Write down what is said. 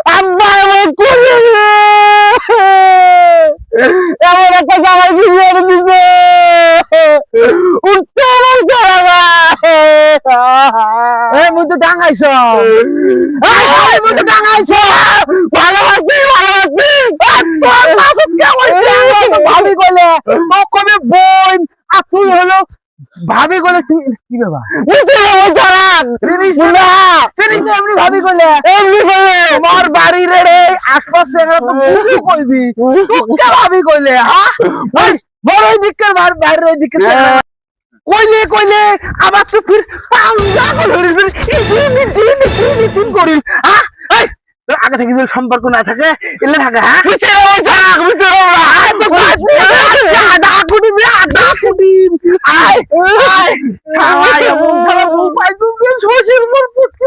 আব্বা এমন করবে এমন একটা জামাই বিয়ে দিছে উঠতে মুই তো ডাঙাইছ মুই তো ডাঙাইছ ভালো আছি ভাবি কইলে কবে বোন আর তুই হলো ভাবি কইলে তুই কি বাবা এমনি ভাবি কইলে এমনি কইলে তোমার বাড়ি রে আশপাশে তো বুঝু কইবি তোকে ভাবি কইলে হ্যাঁ বড় ওই দিকের বাইরে ওই দিকে কইলে কইলে আবার তো ফির পাউলা করিস দিন করিস হ্যাঁ তোর আগে থেকে যদি সম্পর্ক না থাকে এলে থাকে হ্যাঁ শ্বশুর মোর পুটকি